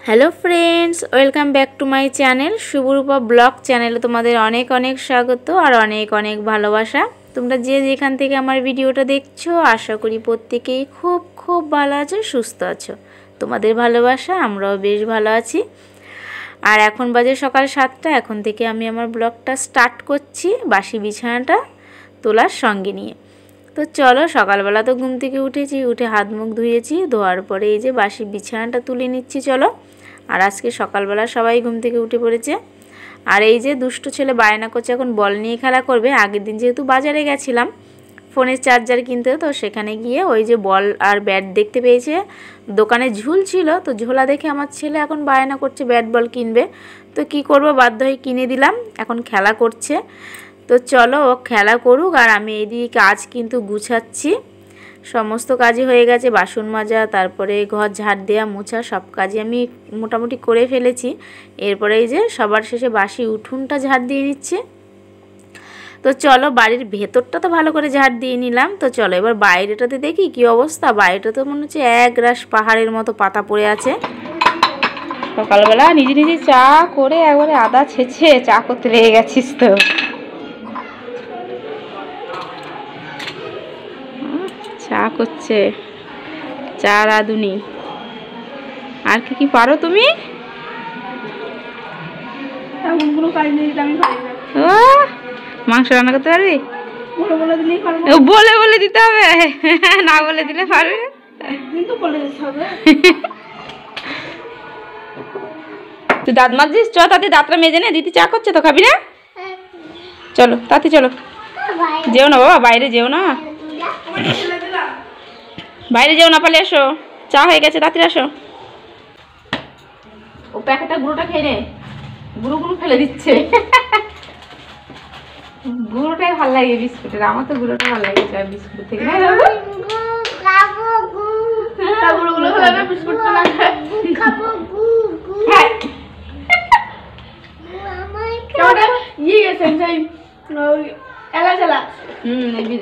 Hello friends, welcome back to my channel Shubhrupa blog চ্যানেলে তোমাদের অনেক অনেক স্বাগত আর অনেক অনেক ভালোবাসা। তোমরা যে যেখান থেকে আমার ভিডিওটা দেখছো আশা করি প্রত্যেকেই খুব খুব ভালো আছো, সুস্থ আছো। তোমাদের ভালোবাসা আমরাও বেশ ভালো আছি। আর এখন বাজে সকাল 7টা। এখন থেকে আমি আমার ব্লগটা স্টার্ট করছি বাসি বিছানাটা তোলার সঙ্গে নিয়ে। তো চলো, সকালবেলা তো ঘুম থেকে উঠেছি, উঠে হাত মুখ ধুয়েছি, ধোয়ার পরে এই যে বাসি বিছানাটা তুলে নিচ্ছি। চলো, আর আজকে সকালবেলা সবাই ঘুম থেকে উঠে পড়েছে। আর এই যে দুষ্টু ছেলে বায়না করছে এখন বল নিয়ে খেলা করবে। আগের দিন যেহেতু বাজারে গেছিলাম ফোনের চার্জার কিনতে, তো সেখানে গিয়ে ওই যে বল আর ব্যাট দেখতে পেয়েছে, দোকানে ঝুল ছিল, তো ঝোলা দেখে আমার ছেলে এখন বায়না করছে ব্যাট বল কিনবে। তো কি করব, বাধ্য হয়ে কিনে দিলাম, এখন খেলা করছে। তো চলো ও খেলা করুক, আর আমি এইদিকে কাজ কিন্তু গুছাচ্ছি। সমস্ত কাজই হয়ে গেছে, বাসন মাজা, তারপরে ঘর ঝাড় দেওয়া, মোছা, সব কাজই আমি মোটামুটি করে ফেলেছি। এরপরে এই যে সবার শেষে বাসি উঠোনটা ঝাড় দিয়ে নিচ্ছে। তো চলো, বাড়ির ভেতরটা তো ভালো করে ঝাড় দিয়ে নিলাম। তো চলো এবার বাইরেটাতে দেখি কি অবস্থা। বাইরেটা তো মনে হচ্ছে এক রাশ পাহাড়ের মতো পাতা পড়ে আছে। সকালবেলা নিজে নিজে চা করে একবারে আদা ছেঁচে চা করতে লেগে গেছিস তো। চা করছে, চা রাঁধুনি। আর কি কি পারো তুমি? মাংস রান্না করতে পারবি? বলে বলে দিতে হবে, না বলে দিলে পারবে না। তুই দাঁত মাজছিস? চ তাতে দাঁতটা মেজে নে, দিদি চা করছে তো, খাবি না? চলো তাতে চলো, যেও না বাবা, বাইরে যেও না, বাইরে যেও না, পালে এসো, চা হয়ে গেছে, তাড়াতাড়ি আসো। ও প্যাকেটটা গুঁড়োটা খেয়ে নে, গুঁড়ো ফেলে দিচ্ছে। গুঁড়োটাই ভালো লাগে বিস্কুটের, আমার তো গুঁড়োটা ভালো লাগে বিস্কুট থেকে।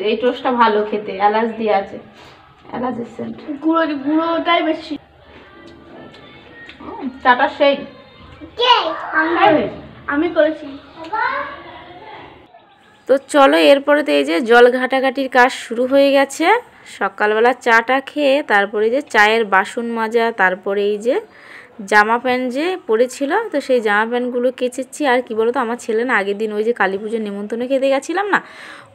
এই টোস্টটা ভালো খেতে, এলাচ দিয়ে আছে, এলাচের সেন্ট। গুঁড়োটাই বেশি। চাটা সেই আমি করেছি। তো চলো, এরপরে তো এই যে জল ঘাটাঘাটির কাজ শুরু হয়ে গেছে। সকালবেলা চাটা খেয়ে তারপরে যে চায়ের বাসন মাজা, তারপরে এই যে জামা প্যান্ট যে পরেছিল, তো সেই জামা প্যান্টগুলো কেচেছি। আর কি বলো তো, আমার ছেলে না আগের দিন ওই যে কালী পুজোর নেমন্তন্ন খেতে গেছিলাম না,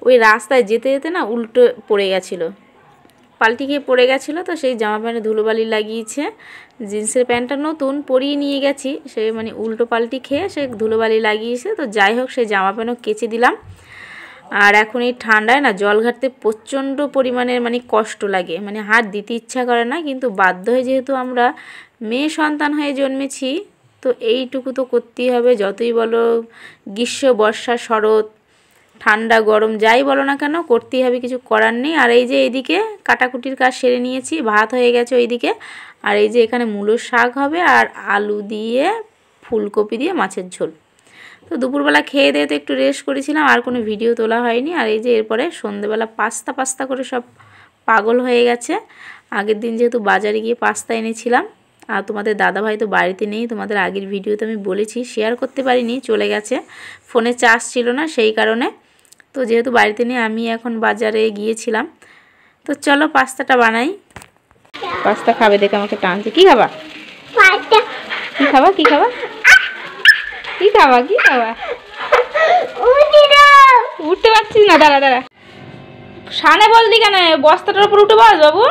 ওই রাস্তায় যেতে যেতে না উল্টো পড়ে গেছিলো, পাল্টি খেয়ে পড়ে গেছিলো। তো সেই জামা প্যান্টে ধুলোবালি লাগিয়েছে। জিন্সের প্যান্টটা নতুন পরিয়ে নিয়ে গেছি, সে মানে উল্টো পাল্টি খেয়ে সে ধুলোবালি লাগিয়েছে। তো যাই হোক, সেই জামা প্যান্টও কেচে দিলাম। আর এখন এই ঠান্ডায় না জল ঘাটতে প্রচণ্ড পরিমাণের মানে কষ্ট লাগে, মানে হাত দিতে ইচ্ছা করে না, কিন্তু বাধ্য হয়ে যেহেতু আমরা মেয়ে সন্তান হয়ে জন্মেছি, তো এইটুকু তো করতেই হবে। যতই বলো গ্রীষ্ম, বর্ষা, শরৎ, ঠান্ডা, গরম, যাই বলো না কেন করতেই হবে, কিছু করার নেই। আর এই যে এইদিকে কাটাকুটির কাজ সেরে নিয়েছি, ভাত হয়ে গেছে ওইদিকে। আর এই যে এখানে মূলোর শাক হবে, আর আলু দিয়ে ফুলকপি দিয়ে মাছের ঝোল। তো দুপুরবেলা খেয়ে দিয়ে তো একটু রেস্ট করেছিলাম, আর কোনো ভিডিও তোলা হয়নি। আর এই যে এরপরে সন্ধ্যেবেলা পাস্তা করে সব পাগল হয়ে গেছে। আগের দিন যেহেতু বাজারে গিয়ে পাস্তা এনেছিলাম, আর তোমাদের দাদাভাই তো বাড়িতে নেই, তোমাদের আগের ভিডিওতে আমি বলেছি, শেয়ার করতে পারিনি, চলে গেছে, ফোনে চার্জ ছিল না সেই কারণে। তো যেহেতু বাড়িতে নেই, আমি এখন বাজারে গিয়েছিলাম। তো চলো পাস্তাটা বানাই। পাস্তা খাবে দেখে আমাকে টানছে। কি খাবা? কি খাবা? কি খাবা? কি খাবা? কি খাবা? উঠতে পারছিস না, দাঁড়া দাঁড়া, সানে বললি কেন? বস্তাটার উপর উঠে বস বাবু।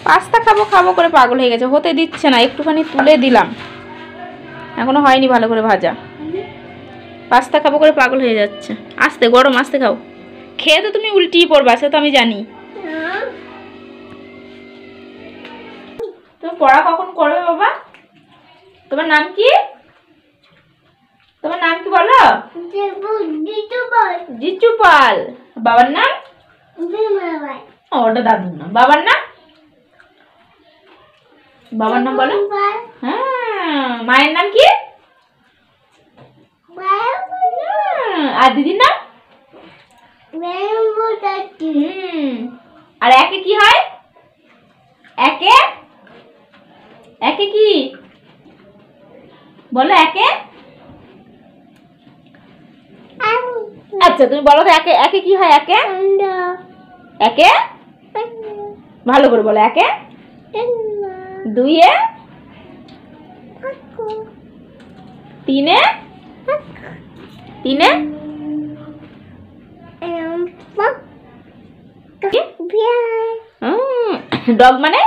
পাস্তা খাবো করে পাগল হয়ে গেছে, হতে দিচ্ছে না। একটুখানি তুলে দিলাম, এখনো হয়নি ভালো করে ভাজা। পাস্তা খাবো করে পাগল হয়ে যাচ্ছে। আস্তে, গরম, আস্তে খাও। খেয়ে তো তুমি উল্টিয়ে পড়বা, সে তো আমি জানি। তুমি পড়া কখন করবে বাবা? তোমার নাম কি? তোমার নাম কি বলো? জিচু পাল। বাবার নাম? ওটা দাদুর নাম। বাবার নাম? বাবার নাম বলো। হ্যাঁ, মায়ের নাম কি? আর দিদির নাম? আর একে কি হয়? একে একে কি বলো? একে আচ্ছা তুমি বলো তো একে একে কি হয়? একে একে ভালো করে বলো। একে দুইয়ে তিনে তিনে ডগ মানে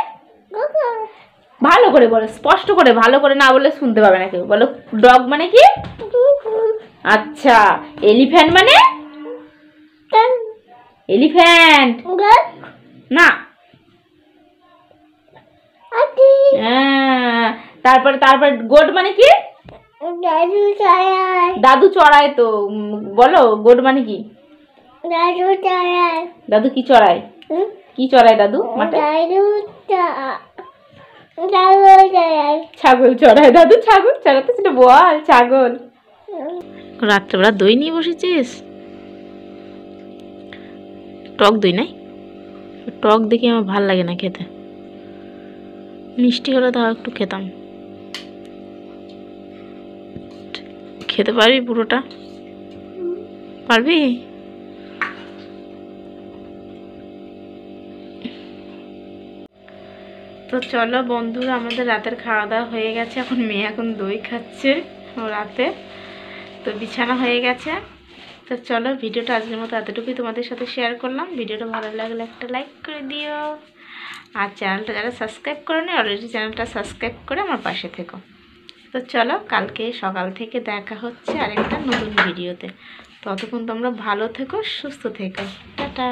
ভালো করে বলো, স্পষ্ট করে, ভালো করে না বললে শুনতে পাবে না কেউ। বলো ডগ মানে কি? আচ্ছা এলিফ্যান্ট মানে? এলিফ্যান্ট না। তারপরে তারপরে গোট মানে কি? দাদু চড়ায় তো। বলো গোট মানে কি? দাদু কি চড়ায়? কি চড়ায় দাদু মাঠে? ছাগল চড়ায় দাদু। ছাগল চড়াতে সেটা বল। ছাগল। রাত্রেবেলা দই নিয়ে বসেছিস? টক দই নাই? টক দেখে আমার ভাল লাগে না খেতে। মিষ্টি হলে তাও একটু খেতাম। খেতে পারবি পুরোটা? পারবি? তো চলো বন্ধুরা, আমাদের রাতের খাওয়া দাওয়া হয়ে গেছে। এখন মেয়ে এখন দই খাচ্ছে রাতে। তো বিছানা হয়ে গেছে। তো চলো ভিডিওটা আজকের মতো এতটুকুই তোমাদের সাথে শেয়ার করলাম। ভিডিওটা ভালো লাগলে একটা লাইক করে দিও, আর চ্যানেলটা যারা সাবস্ক্রাইব করে নি অলরেডি চ্যানেলটা সাবস্ক্রাইব করে আমার পাশে থেকো। তো চলো কালকে সকাল থেকে দেখা হচ্ছে আরেকটা নতুন ভিডিওতে। ততক্ষণ তোমরা ভালো থেকো, সুস্থ থেকো। টাটা।